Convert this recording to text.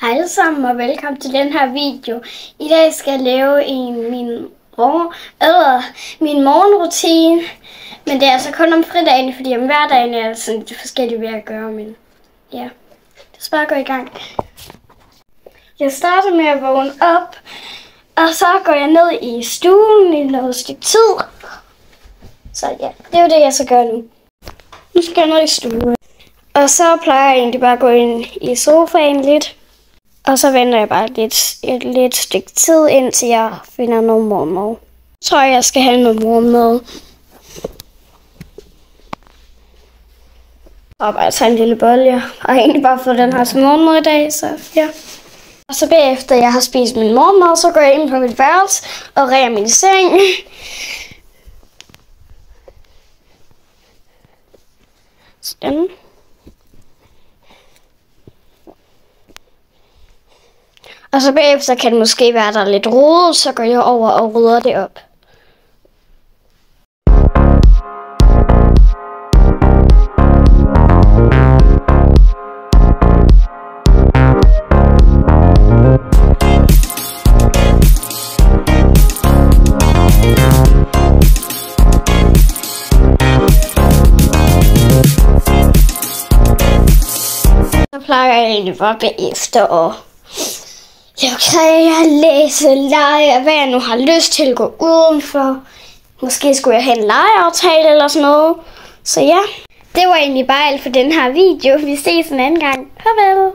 Hej alle sammen og velkommen til den her video. I dag skal jeg lave min morgenrutine. Men det er altså kun om fredagen, fordi om hverdagen er det sådan lidt forskelligt ved at gøre. Men ja, det skal bare gå i gang. Jeg starter med at vågne op, og så går jeg ned i stuen i noget stykke tid. Så ja, det er jo det jeg så gør nu. Nu skal jeg ned i stuen. Og så plejer jeg egentlig bare at gå ind i sofaen lidt. Og så venter jeg bare et lidt stykke tid, indtil jeg finder noget morgenmad. Jeg tror, jeg skal have noget morgenmad. Og bare tage en lille bolle. Jeg har egentlig bare fået den her til morgenmad i dag, så ja. Og så bagefter jeg har spist min morgenmad, så går jeg ind på mit værelse og reger min seng. Sådan. Og så bagefter kan det måske være, der er lidt rodet, så går jeg over og rydder det op. Så plejer jeg egentlig bare bagefter og jeg læse, lege, hvad jeg nu har lyst til at gå udenfor. Måske skulle jeg have en legeaftale eller sådan noget. Så ja, det var egentlig bare alt for den her video. Vi ses en anden gang. Farvel!